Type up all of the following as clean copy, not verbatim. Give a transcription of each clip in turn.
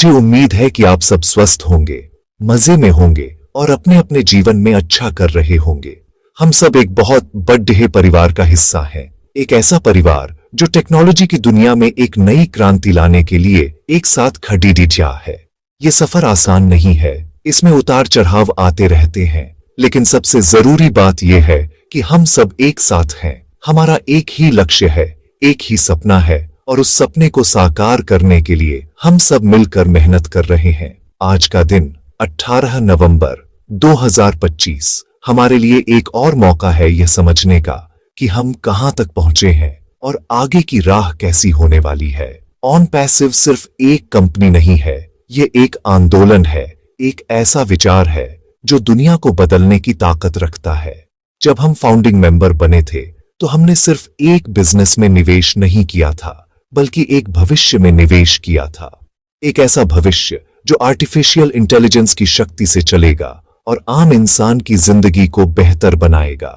मुझे उम्मीद है कि आप सब स्वस्थ होंगे, मजे में होंगे और अपने अपने जीवन में अच्छा कर रहे होंगे। हम सब एक बहुत बड़े परिवार का हिस्सा हैं, एक ऐसा परिवार जो टेक्नोलॉजी की दुनिया में एक नई क्रांति लाने के लिए एक साथ खड़ी दिया है। ये सफर आसान नहीं है, इसमें उतार चढ़ाव आते रहते हैं, लेकिन सबसे जरूरी बात यह है कि हम सब एक साथ हैं। हमारा एक ही लक्ष्य है, एक ही सपना है और उस सपने को साकार करने के लिए हम सब मिलकर मेहनत कर रहे हैं। आज का दिन 18 नवंबर 2025 हमारे लिए एक और मौका है यह समझने का कि हम कहां तक पहुंचे हैं और आगे की राह कैसी होने वाली है। ऑन पैसिव सिर्फ एक कंपनी नहीं है, ये एक आंदोलन है, एक ऐसा विचार है जो दुनिया को बदलने की ताकत रखता है। जब हम फाउंडिंग मेंबर बने थे तो हमने सिर्फ एक बिजनेस में निवेश नहीं किया था, बल्कि एक भविष्य में निवेश किया था। एक ऐसा भविष्य जो आर्टिफिशियल इंटेलिजेंस की शक्ति से चलेगा और आम इंसान की जिंदगी को बेहतर बनाएगा।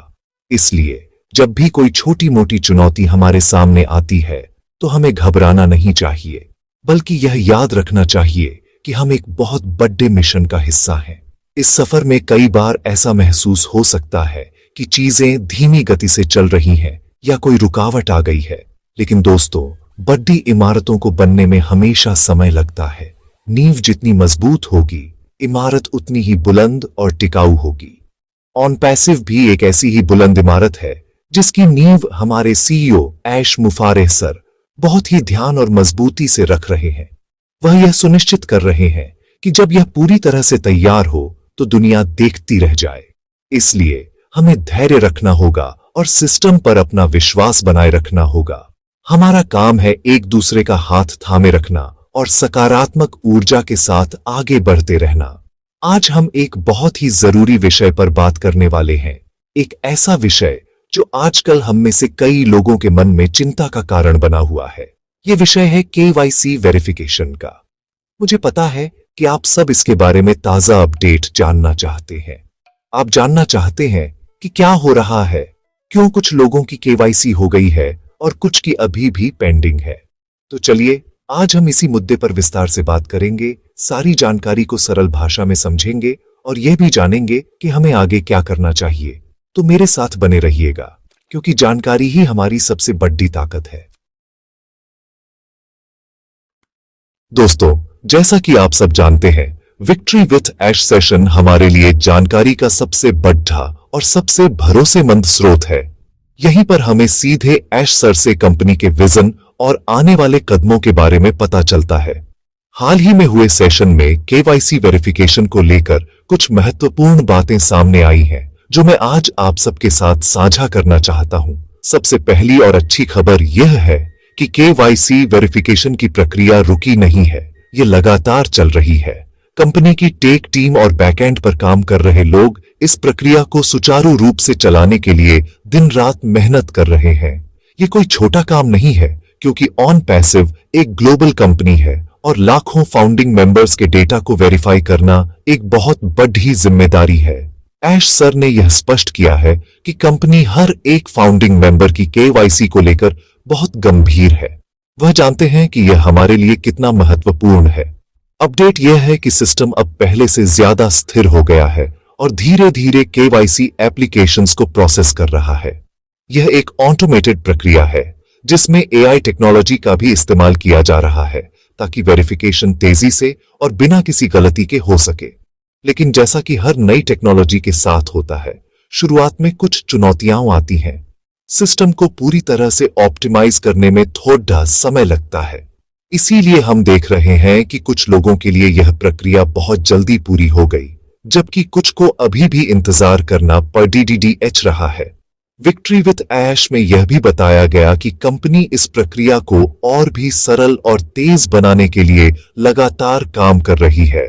इसलिए जब भी कोई छोटी मोटी चुनौती हमारे सामने आती है तो हमें घबराना नहीं चाहिए, बल्कि यह याद रखना चाहिए कि हम एक बहुत बड़े मिशन का हिस्सा हैं। इस सफर में कई बार ऐसा महसूस हो सकता है कि चीजें धीमी गति से चल रही हैं या कोई रुकावट आ गई है, लेकिन दोस्तों, बड़ी इमारतों को बनने में हमेशा समय लगता है। नींव जितनी मजबूत होगी, इमारत उतनी ही बुलंद और टिकाऊ होगी। ऑन पैसिव भी एक ऐसी ही बुलंद इमारत है जिसकी नींव हमारे सीईओ ऐश मुफारेह सर बहुत ही ध्यान और मजबूती से रख रहे हैं। वह यह सुनिश्चित कर रहे हैं कि जब यह पूरी तरह से तैयार हो तो दुनिया देखती रह जाए। इसलिए हमें धैर्य रखना होगा और सिस्टम पर अपना विश्वास बनाए रखना होगा। हमारा काम है एक दूसरे का हाथ थामे रखना और सकारात्मक ऊर्जा के साथ आगे बढ़ते रहना। आज हम एक बहुत ही जरूरी विषय पर बात करने वाले हैं, एक ऐसा विषय जो आजकल हम में से कई लोगों के मन में चिंता का कारण बना हुआ है। यह विषय है केवाईसी वेरिफिकेशन का। मुझे पता है कि आप सब इसके बारे में ताजा अपडेट जानना चाहते हैं। आप जानना चाहते हैं कि क्या हो रहा है, क्यों कुछ लोगों की केवाईसी हो गई है और कुछ की अभी भी पेंडिंग है। तो चलिए आज हम इसी मुद्दे पर विस्तार से बात करेंगे, सारी जानकारी को सरल भाषा में समझेंगे और यह भी जानेंगे कि हमें आगे क्या करना चाहिए। तो मेरे साथ बने रहिएगा, क्योंकि जानकारी ही हमारी सबसे बड़ी ताकत है। दोस्तों, जैसा कि आप सब जानते हैं, विक्ट्री विथ ऐश सेशन हमारे लिए जानकारी का सबसे बड़ा और सबसे भरोसेमंद स्रोत है। यहीं पर हमें सीधे ऐश सर से कंपनी के विजन और आने वाले कदमों के बारे में पता चलता है। हाल ही में हुए सेशन में केवाईसी वेरिफिकेशन को लेकर कुछ महत्वपूर्ण बातें सामने आई हैं, जो मैं आज आप सबके साथ साझा करना चाहता हूं। सबसे पहली और अच्छी खबर यह है कि केवाईसी वेरिफिकेशन की प्रक्रिया रुकी नहीं है, ये लगातार चल रही है। कंपनी की टेक टीम और बैकएंड पर काम कर रहे लोग इस प्रक्रिया को सुचारू रूप से चलाने के लिए दिन रात मेहनत कर रहे हैं। ये कोई छोटा काम नहीं है, क्योंकि ऑन पैसिव एक ग्लोबल कंपनी है और लाखों फाउंडिंग मेंबर्स के डेटा को वेरीफाई करना एक बहुत बड़ी जिम्मेदारी है। ऐश सर ने यह स्पष्ट किया है कि कंपनी हर एक फाउंडिंग मेंबर की केवाईसी को लेकर बहुत गंभीर है। वह जानते हैं कि यह हमारे लिए कितना महत्वपूर्ण है। अपडेट यह है कि सिस्टम अब पहले से ज्यादा स्थिर हो गया है और धीरे धीरे केवाईसी एप्लीकेशंस को प्रोसेस कर रहा है। यह एक ऑटोमेटेड प्रक्रिया है जिसमें एआई टेक्नोलॉजी का भी इस्तेमाल किया जा रहा है, ताकि वेरिफिकेशन तेजी से और बिना किसी गलती के हो सके। लेकिन जैसा कि हर नई टेक्नोलॉजी के साथ होता है, शुरुआत में कुछ चुनौतियां आती हैं। सिस्टम को पूरी तरह से ऑप्टिमाइज करने में थोड़ा समय लगता है। इसीलिए हम देख रहे हैं कि कुछ लोगों के लिए यह प्रक्रिया बहुत जल्दी पूरी हो गई, जबकि कुछ को अभी भी इंतजार करना पड़ रहा है। विक्ट्री विथ ऐश में यह भी बताया गया कि कंपनी इस प्रक्रिया को और भी सरल और तेज बनाने के लिए लगातार काम कर रही है।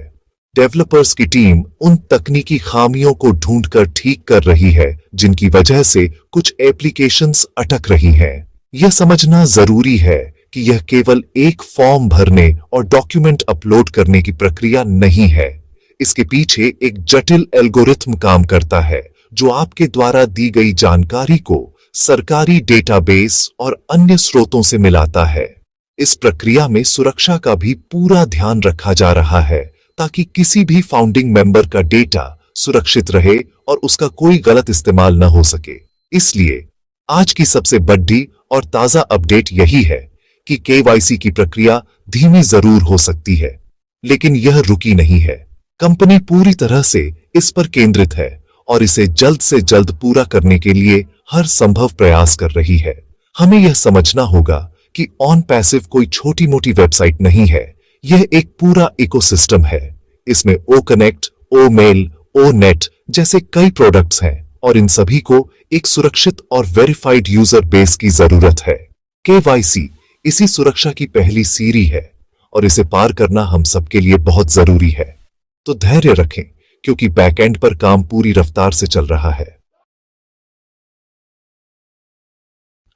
डेवलपर्स की टीम उन तकनीकी खामियों को ढूंढकर ठीक कर रही है जिनकी वजह से कुछ एप्लीकेशंस अटक रही हैं। यह समझना जरूरी है कि यह केवल एक फॉर्म भरने और डॉक्यूमेंट अपलोड करने की प्रक्रिया नहीं है। इसके पीछे एक जटिल एल्गोरिथम काम करता है जो आपके द्वारा दी गई जानकारी को सरकारी डेटाबेस और अन्य स्रोतों से मिलाता है। इस प्रक्रिया में सुरक्षा का भी पूरा ध्यान रखा जा रहा है ताकि किसी भी फाउंडिंग मेंबर का डेटा सुरक्षित रहे और उसका कोई गलत इस्तेमाल न हो सके। इसलिए आज की सबसे बड़ी और ताजा अपडेट यही है कि केवाईसी की प्रक्रिया धीमी जरूर हो सकती है, लेकिन यह रुकी नहीं है। कंपनी पूरी तरह से इस पर केंद्रित है और इसे जल्द से जल्द पूरा करने के लिए हर संभव प्रयास कर रही है। हमें यह समझना होगा कि ऑन पैसिव कोई छोटी मोटी वेबसाइट नहीं है, यह एक पूरा इकोसिस्टम है। इसमें ओ कनेक्ट, ओ मेल, ओ नेट जैसे कई प्रोडक्ट्स हैं और इन सभी को एक सुरक्षित और वेरीफाइड यूजर बेस की जरूरत है। केवाईसी इसी सुरक्षा की पहली सीढ़ी है और इसे पार करना हम सबके लिए बहुत जरूरी है। तो धैर्य रखें क्योंकि बैकएंड पर काम पूरी रफ्तार से चल रहा है।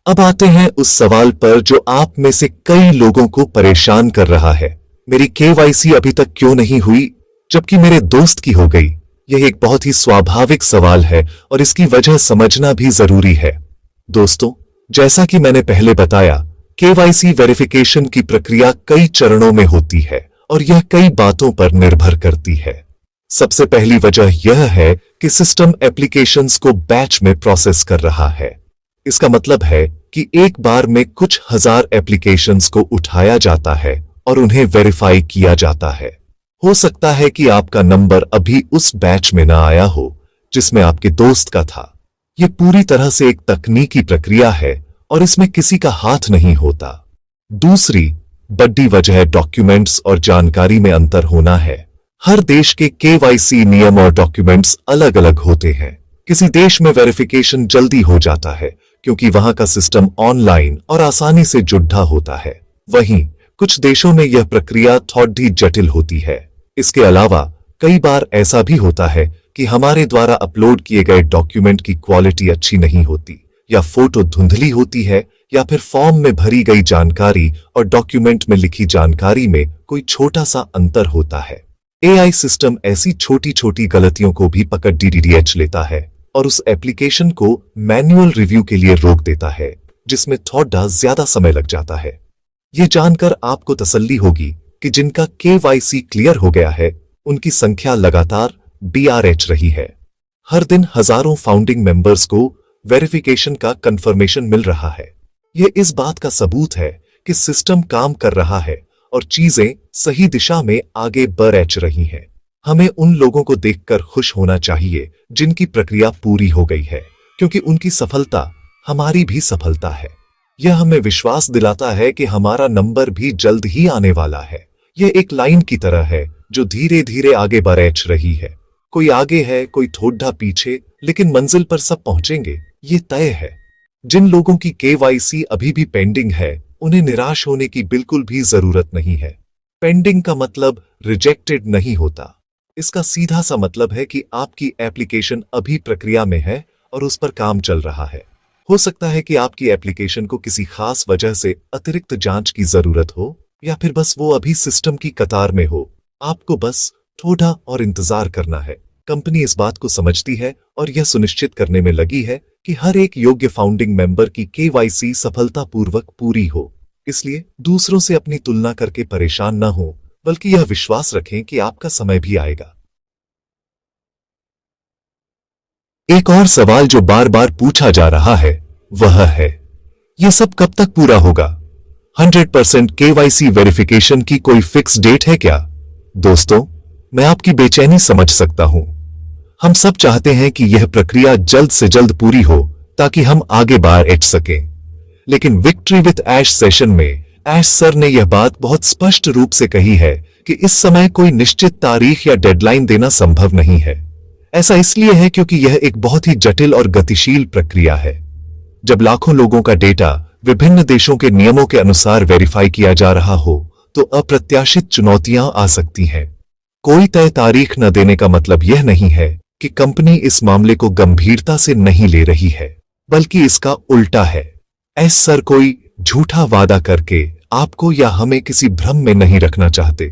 अब आते हैं उस सवाल पर जो आप में से कई लोगों को परेशान कर रहा है, मेरी केवाईसी अभी तक क्यों नहीं हुई जबकि मेरे दोस्त की हो गई। यह एक बहुत ही स्वाभाविक सवाल है और इसकी वजह समझना भी जरूरी है। दोस्तों, जैसा कि मैंने पहले बताया, केवाईसी वेरिफिकेशन की प्रक्रिया कई चरणों में होती है और यह कई बातों पर निर्भर करती है। सबसे पहली वजह यह है कि सिस्टम एप्लीकेशंस को बैच में प्रोसेस कर रहा है। इसका मतलब है कि एक बार में कुछ हजार एप्लीकेशंस को उठाया जाता है और उन्हें वेरीफाई किया जाता है। हो सकता है कि आपका नंबर अभी उस बैच में ना आया हो जिसमें आपके दोस्त का था। यह पूरी तरह से एक तकनीकी प्रक्रिया है और इसमें किसी का हाथ नहीं होता। दूसरी बड़ी वजह डॉक्यूमेंट्स और जानकारी में अंतर होना है। हर देश के केवाईसी नियम और डॉक्यूमेंट्स अलग अलग होते हैं। किसी देश में वेरिफिकेशन जल्दी हो जाता है क्योंकि वहां का सिस्टम ऑनलाइन और आसानी से जुड़ा होता है। वहीं कुछ देशों में यह प्रक्रिया थोड़ी जटिल होती है। इसके अलावा कई बार ऐसा भी होता है कि हमारे द्वारा अपलोड किए गए डॉक्यूमेंट की क्वालिटी अच्छी नहीं होती, या फोटो धुंधली होती है, या फिर फॉर्म में भरी गई जानकारी और डॉक्यूमेंट में लिखी जानकारी में कोई छोटा सा अंतर होता है। एआई सिस्टम ऐसी छोटी छोटी गलतियों को भी पकड़ डीडीएच लेता है और उस एप्लीकेशन को मैन्युअल रिव्यू के लिए रोक देता है, जिसमें थोड़ा ज्यादा समय लग जाता है। यह जानकर आपको तसल्ली होगी कि जिनका केवाईसी क्लियर हो गया है उनकी संख्या लगातार BRH रही है। हर दिन हजारों फाउंडिंग मेंबर्स को वेरिफिकेशन का कंफर्मेशन मिल रहा है। यह इस बात का सबूत है कि सिस्टम काम कर रहा है और चीजें सही दिशा में आगे बढ़ रही हैं। हमें उन लोगों को देखकर खुश होना चाहिए जिनकी प्रक्रिया पूरी हो गई है, क्योंकि उनकी सफलता हमारी भी सफलता है। यह हमें विश्वास दिलाता है कि हमारा नंबर भी जल्द ही आने वाला है। यह एक लाइन की तरह है जो धीरे धीरे आगे बढ़ रही है। कोई आगे है, कोई थोड़ा पीछे, लेकिन मंजिल पर सब पहुंचेंगे, ये तय है। जिन लोगों की केवाईसी अभी भी पेंडिंग है उन्हें निराश होने की बिल्कुल भी जरूरत नहीं है। पेंडिंग का मतलब रिजेक्टेड नहीं होता। इसका सीधा सा मतलब है कि आपकी एप्लीकेशन अभी प्रक्रिया में है और उस पर काम चल रहा है। हो सकता है कि आपकी एप्लीकेशन को किसी खास वजह से अतिरिक्त जांच की जरूरत हो, या फिर बस वो अभी सिस्टम की कतार में हो। आपको बस थोड़ा और इंतजार करना है। कंपनी इस बात को समझती है और यह सुनिश्चित करने में लगी है कि हर एक योग्य फाउंडिंग मेंबर की केवाईसी सफलतापूर्वक पूरी हो। इसलिए दूसरों से अपनी तुलना करके परेशान न हो, बल्कि यह विश्वास रखें कि आपका समय भी आएगा। एक और सवाल जो बार बार पूछा जा रहा है वह है, यह सब कब तक पूरा होगा? 100% केवाईसी वेरिफिकेशन की कोई फिक्स डेट है क्या? दोस्तों, मैं आपकी बेचैनी समझ सकता हूं। हम सब चाहते हैं कि यह प्रक्रिया जल्द से जल्द पूरी हो ताकि हम आगे बढ़ सकें। लेकिन विक्ट्री विद ऐश सेशन में ऐश सर ने यह बात बहुत स्पष्ट रूप से कही है कि इस समय कोई निश्चित तारीख या डेडलाइन देना संभव नहीं है। ऐसा इसलिए है क्योंकि यह एक बहुत ही जटिल और गतिशील प्रक्रिया है। जब लाखों लोगों का डेटा विभिन्न देशों के नियमों के अनुसार वेरीफाई किया जा रहा हो तो अप्रत्याशित चुनौतियां आ सकती हैं। कोई तय तारीख न देने का मतलब यह नहीं है कि कंपनी इस मामले को गंभीरता से नहीं ले रही है, बल्कि इसका उल्टा है। एस सर कोई झूठा वादा करके आपको या हमें किसी भ्रम में नहीं रखना चाहते।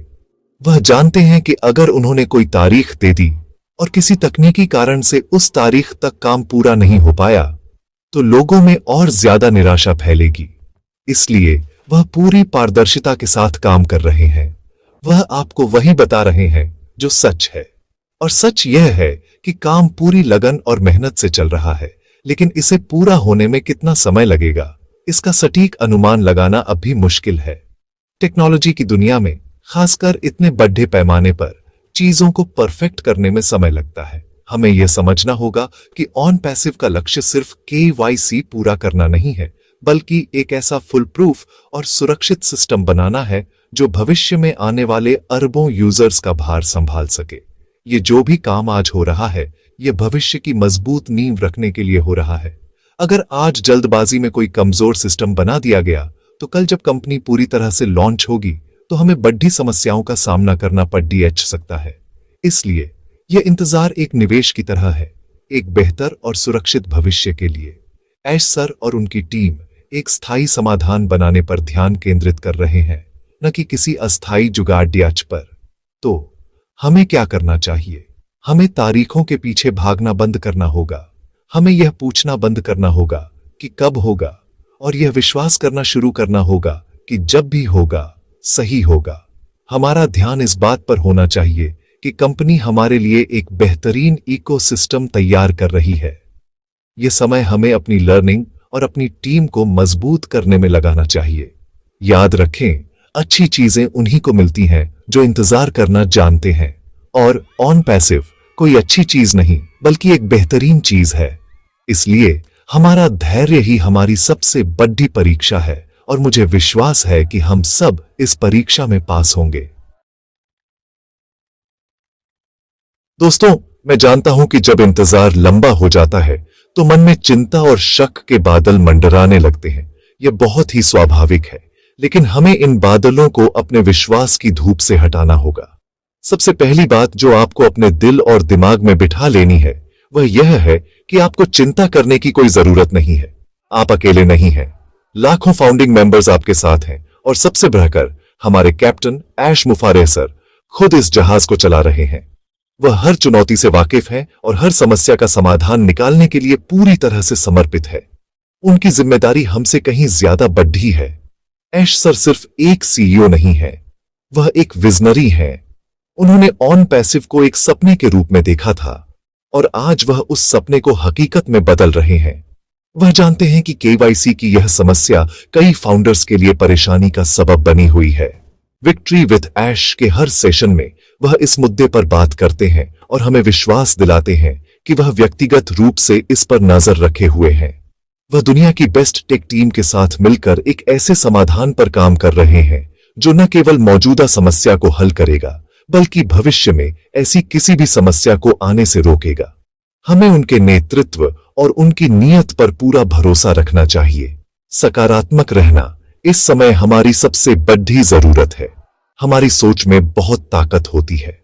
वह जानते हैं कि अगर उन्होंने कोई तारीख दे दी और किसी तकनीकी कारण से उस तारीख तक काम पूरा नहीं हो पाया तो लोगों में और ज्यादा निराशा फैलेगी। इसलिए वह पूरी पारदर्शिता के साथ काम कर रहे हैं। वह आपको वही बता रहे हैं जो सच है। और सच यह है कि काम पूरी लगन और मेहनत से चल रहा है, लेकिन इसे पूरा होने में कितना समय लगेगा, इसका सटीक अनुमान लगाना अब भी मुश्किल है। टेक्नोलॉजी की दुनिया में, खासकर इतने बड़े पैमाने पर, चीजों को परफेक्ट करने में समय लगता है। हमें यह समझना होगा कि ऑन पैसिव का लक्ष्य सिर्फ KYC पूरा करना नहीं है, बल्कि एक ऐसा फुल प्रूफ और सुरक्षित सिस्टम बनाना है जो भविष्य में आने वाले अरबों यूजर्स का भार संभाल सके। ये जो भी काम आज हो रहा है, ये भविष्य की मजबूत नींव रखने के लिए हो रहा है। अगर आज जल्दबाजी में कोई कमजोर सिस्टम बना दिया गया, तो कल जब कंपनी पूरी तरह से लॉन्च होगी तो हमें बड़ी समस्याओं का सामना करना पड़ सकता है। इसलिए यह इंतजार एक निवेश की तरह है, एक बेहतर और सुरक्षित भविष्य के लिए। ऐश सर और उनकी टीम एक स्थायी समाधान बनाने पर ध्यान केंद्रित कर रहे हैं, न कि किसी अस्थायी जुगाड़ पर। तो हमें क्या करना चाहिए? हमें तारीखों के पीछे भागना बंद करना होगा। हमें यह पूछना बंद करना होगा कि कब होगा, और यह विश्वास करना शुरू करना होगा कि जब भी होगा, सही होगा। हमारा ध्यान इस बात पर होना चाहिए कि कंपनी हमारे लिए एक बेहतरीन इकोसिस्टम तैयार कर रही है। यह समय हमें अपनी लर्निंग और अपनी टीम को मजबूत करने में लगाना चाहिए। याद रखें, अच्छी चीजें उन्हीं को मिलती हैं जो इंतजार करना जानते हैं, और ऑन पैसिव कोई अच्छी चीज नहीं, बल्कि एक बेहतरीन चीज है। इसलिए हमारा धैर्य ही हमारी सबसे बड़ी परीक्षा है, और मुझे विश्वास है कि हम सब इस परीक्षा में पास होंगे। दोस्तों, मैं जानता हूं कि जब इंतजार लंबा हो जाता है तो मन में चिंता और शक के बादल मंडराने लगते हैं। यह बहुत ही स्वाभाविक है, लेकिन हमें इन बादलों को अपने विश्वास की धूप से हटाना होगा। सबसे पहली बात जो आपको अपने दिल और दिमाग में बिठा लेनी है, वह यह है कि आपको चिंता करने की कोई जरूरत नहीं है। आप अकेले नहीं हैं। लाखों फाउंडिंग मेंबर्स आपके साथ हैं, और सबसे बढ़कर हमारे कैप्टन ऐश मुफारेह सर खुद इस जहाज को चला रहे हैं। वह हर चुनौती से वाकिफ है और हर समस्या का समाधान निकालने के लिए पूरी तरह से समर्पित है। उनकी जिम्मेदारी हमसे कहीं ज्यादा बड़ी है। ऐश सर सिर्फ एक CEO नहीं है, वह एक विजनरी है। उन्होंने ऑन पैसिव को एक सपने के रूप में देखा था, और आज वह उस सपने को हकीकत में बदल रहे हैं। वह जानते हैं कि KYC की यह समस्या कई फाउंडर्स के लिए परेशानी का सबब बनी हुई है। विक्ट्री विद ऐश के हर सेशन में वह इस मुद्दे पर बात करते हैं और हमें विश्वास दिलाते हैं कि वह व्यक्तिगत रूप से इस पर नजर रखे हुए हैं। वह दुनिया की बेस्ट टेक टीम के साथ मिलकर एक ऐसे समाधान पर काम कर रहे हैं जो न केवल मौजूदा समस्या को हल करेगा, बल्कि भविष्य में ऐसी किसी भी समस्या को आने से रोकेगा। हमें उनके नेतृत्व और उनकी नीयत पर पूरा भरोसा रखना चाहिए। सकारात्मक रहना इस समय हमारी सबसे बड़ी जरूरत है। हमारी सोच में बहुत ताकत होती है।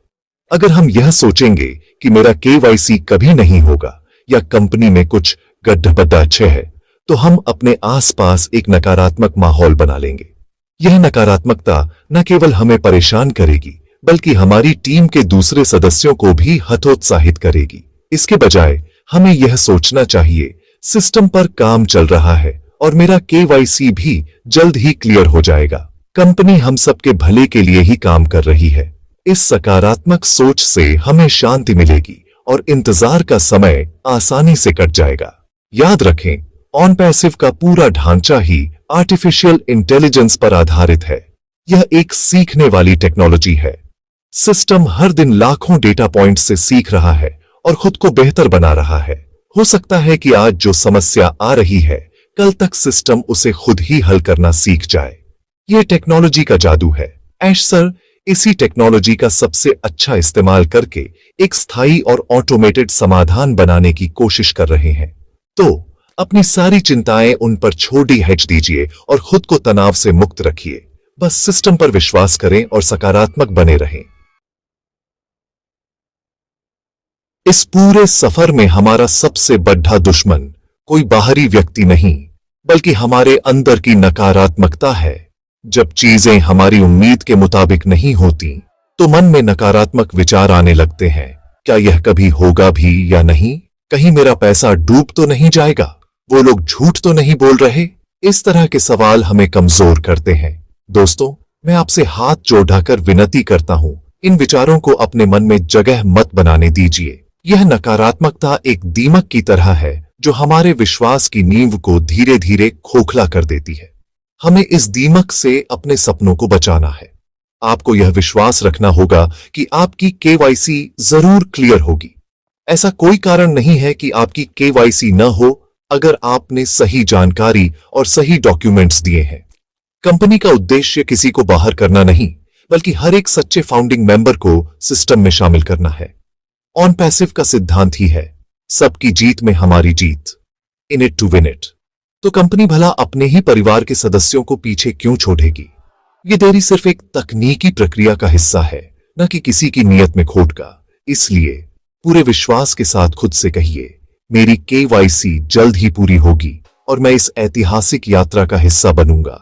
अगर हम यह सोचेंगे कि मेरा KYC कभी नहीं होगा या कंपनी में कुछ गड्ढा है, तो हम अपने आसपास एक नकारात्मक माहौल बना लेंगे। यह नकारात्मकता न केवल हमें परेशान करेगी, बल्कि हमारी टीम के दूसरे सदस्यों को भी हतोत्साहित करेगी। इसके बजाय हमें यह सोचना चाहिए, सिस्टम पर काम चल रहा है और मेरा KYC भी जल्द ही क्लियर हो जाएगा। कंपनी हम सबके भले के लिए ही काम कर रही है। इस सकारात्मक सोच से हमें शांति मिलेगी और इंतजार का समय आसानी से कट जाएगा। याद रखें, ऑन पैसिव का पूरा ढांचा ही आर्टिफिशियल इंटेलिजेंस पर आधारित है। यह एक सीखने वाली टेक्नोलॉजी है। सिस्टम हर दिन लाखों डेटा पॉइंट्स से सीख रहा है और खुद को बेहतर बना रहा है। हो सकता है कि आज जो समस्या आ रही है, कल तक सिस्टम उसे खुद ही हल करना सीख जाए। यह टेक्नोलॉजी का जादू है। ऐश सर इसी टेक्नोलॉजी का सबसे अच्छा इस्तेमाल करके एक स्थायी और ऑटोमेटेड समाधान बनाने की कोशिश कर रहे हैं। तो अपनी सारी चिंताएं उन पर छोड़ दीजिए और खुद को तनाव से मुक्त रखिए। बस सिस्टम पर विश्वास करें और सकारात्मक बने रहें। इस पूरे सफर में हमारा सबसे बड़ा दुश्मन कोई बाहरी व्यक्ति नहीं, बल्कि हमारे अंदर की नकारात्मकता है। जब चीजें हमारी उम्मीद के मुताबिक नहीं होती, तो मन में नकारात्मक विचार आने लगते हैं। क्या यह कभी होगा भी या नहीं? कहीं मेरा पैसा डूब तो नहीं जाएगा? वो लोग झूठ तो नहीं बोल रहे? इस तरह के सवाल हमें कमजोर करते हैं। दोस्तों, मैं आपसे हाथ जोड़कर विनती करता हूं, इन विचारों को अपने मन में जगह मत बनाने दीजिए। यह नकारात्मकता एक दीमक की तरह है जो हमारे विश्वास की नींव को धीरे धीरे खोखला कर देती है। हमें इस दीमक से अपने सपनों को बचाना है। आपको यह विश्वास रखना होगा कि आपकी केवाईसी जरूर क्लियर होगी। ऐसा कोई कारण नहीं है कि आपकी केवाईसी न हो अगर आपने सही जानकारी और सही डॉक्यूमेंट्स दिए हैं। कंपनी का उद्देश्य किसी को बाहर करना नहीं, बल्कि हर एक सच्चे फाउंडिंग मेंबर को सिस्टम में शामिल करना है। ऑन पैसिव का सिद्धांत ही है, सबकी जीत में हमारी जीत, in it to win it. तो कंपनी भला अपने ही परिवार के सदस्यों को पीछे क्यों छोड़ेगी? ये देरी सिर्फ एक तकनीकी प्रक्रिया का हिस्सा है, न कि किसी की नीयत में खोट का। इसलिए पूरे विश्वास के साथ खुद से कहिए, मेरी केवाईसी जल्द ही पूरी होगी और मैं इस ऐतिहासिक यात्रा का हिस्सा बनूंगा।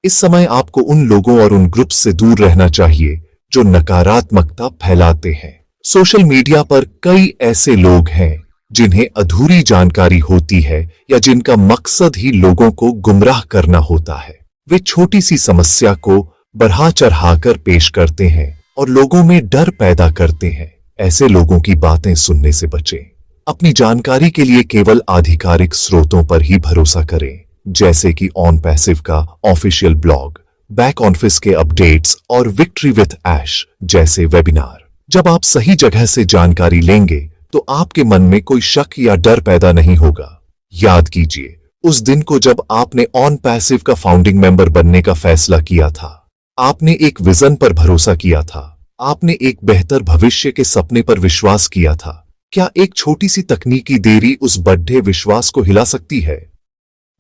इस समय आपको उन लोगों और उन ग्रुप्स से दूर रहना चाहिए जो नकारात्मकता फैलाते हैं। सोशल मीडिया पर कई ऐसे लोग हैं जिन्हें अधूरी जानकारी होती है या जिनका मकसद ही लोगों को गुमराह करना होता है। वे छोटी सी समस्या को बढ़ा चढ़ाकर पेश करते हैं और लोगों में डर पैदा करते हैं। ऐसे लोगों की बातें सुनने से बचें। अपनी जानकारी के लिए केवल आधिकारिक स्रोतों पर ही भरोसा करें, जैसे कि ऑन पैसिव का ऑफिशियल ब्लॉग, बैक ऑफिस के अपडेट्स और विक्ट्री विथ ऐश जैसे वेबिनार। जब आप सही जगह से जानकारी लेंगे तो आपके मन में कोई शक या डर पैदा नहीं होगा। याद कीजिए उस दिन को जब आपने ऑन पैसिव का फाउंडिंग मेंबर बनने का फैसला किया था। आपने एक विजन पर भरोसा किया था, आपने एक बेहतर भविष्य के सपने पर विश्वास किया था। क्या एक छोटी सी तकनीकी देरी उस बड़े विश्वास को हिला सकती है?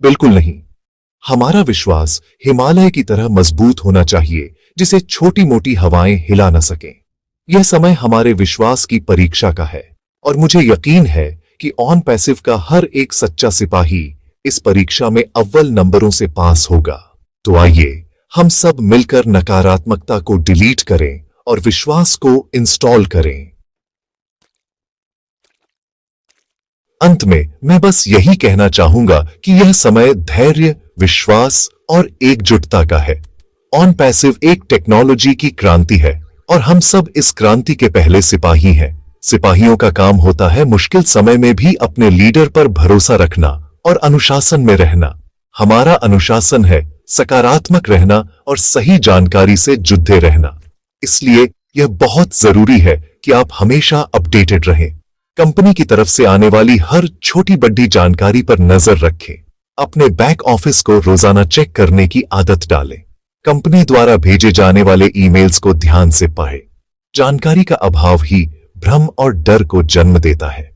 बिल्कुल नहीं। हमारा विश्वास हिमालय की तरह मजबूत होना चाहिए, जिसे छोटी मोटी हवाएं हिला न सकें। यह समय हमारे विश्वास की परीक्षा का है और मुझे यकीन है कि ऑन पैसिव का हर एक सच्चा सिपाही इस परीक्षा में अव्वल नंबरों से पास होगा। तो आइए हम सब मिलकर नकारात्मकता को डिलीट करें और विश्वास को इंस्टॉल करें। अंत में मैं बस यही कहना चाहूंगा कि यह समय धैर्य, विश्वास और एकजुटता का है। ऑन पैसिव एक टेक्नोलॉजी की क्रांति है और हम सब इस क्रांति के पहले सिपाही हैं। सिपाहियों का काम होता है मुश्किल समय में भी अपने लीडर पर भरोसा रखना और अनुशासन में रहना। हमारा अनुशासन है सकारात्मक रहना और सही जानकारी से जुड़े रहना। इसलिए यह बहुत जरूरी है कि आप हमेशा अपडेटेड रहें। कंपनी की तरफ से आने वाली हर छोटी बड़ी जानकारी पर नजर रखें। अपने बैक ऑफिस को रोजाना चेक करने की आदत डालें। कंपनी द्वारा भेजे जाने वाले ईमेल्स को ध्यान से पढ़ें। जानकारी का अभाव ही भ्रम और डर को जन्म देता है।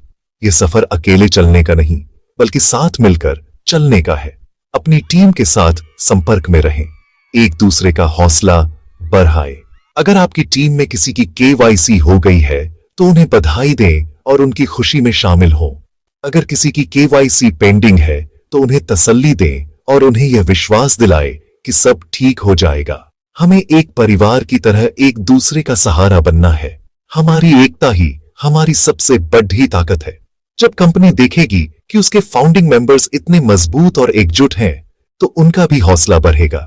यह सफर अकेले चलने का नहीं, बल्कि साथ मिलकर चलने का है। अपनी टीम के साथ संपर्क में रहें, एक दूसरे का हौसला बढ़ाएं। अगर आपकी टीम में किसी की केवाईसी हो गई है तो उन्हें बधाई दें और उनकी खुशी में शामिल हों। अगर किसी की केवाईसी पेंडिंग है तो उन्हें तसल्ली दें और उन्हें यह विश्वास दिलाएं कि सब ठीक हो जाएगा। हमें एक परिवार की तरह एक दूसरे का सहारा बनना है। हमारी एकता ही हमारी सबसे बड़ी ताकत है। जब कंपनी देखेगी कि उसके फाउंडिंग मेंबर्स इतने मजबूत और एकजुट हैं, तो उनका भी हौसला बढ़ेगा।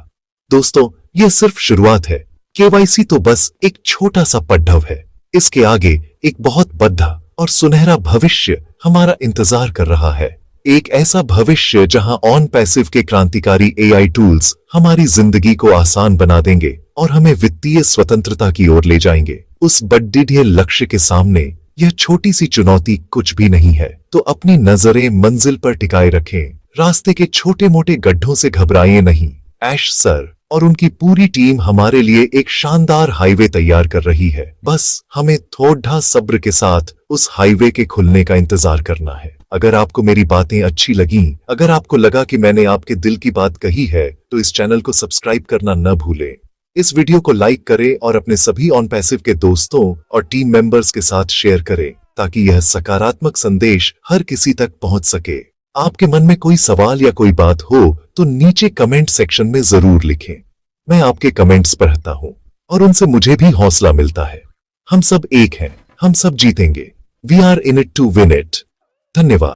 दोस्तों, यह सिर्फ शुरुआत है। केवाईसी तो बस एक छोटा सा पड़ाव है। इसके आगे एक बहुत बड़ा और सुनहरा भविष्य हमारा इंतजार कर रहा है। एक ऐसा भविष्य जहां ऑन पैसिव के क्रांतिकारी एआई टूल्स हमारी जिंदगी को आसान बना देंगे और हमें वित्तीय स्वतंत्रता की ओर ले जाएंगे। उस बड़े लक्ष्य के सामने यह छोटी सी चुनौती कुछ भी नहीं है। तो अपनी नजरें मंजिल पर टिकाए रखें। रास्ते के छोटे मोटे गड्ढों से घबराएं नहीं। ऐश सर और उनकी पूरी टीम हमारे लिए एक शानदार हाईवे तैयार कर रही है। बस हमें थोड़ा सब्र के साथ उस हाईवे के खुलने का इंतजार करना है। अगर आपको मेरी बातें अच्छी लगी, अगर आपको लगा कि मैंने आपके दिल की बात कही है, तो इस चैनल को सब्सक्राइब करना न भूलें। इस वीडियो को लाइक करें और अपने सभी ऑन पैसिव के दोस्तों और टीम मेंबर्स के साथ शेयर करें, ताकि यह सकारात्मक संदेश हर किसी तक पहुंच सके। आपके मन में कोई सवाल या कोई बात हो तो नीचे कमेंट सेक्शन में जरूर लिखें। मैं आपके कमेंट्स पढ़ता हूं और उनसे मुझे भी हौसला मिलता है। हम सब एक हैं, हम सब जीतेंगे। We are in it to win it. धन्यवाद।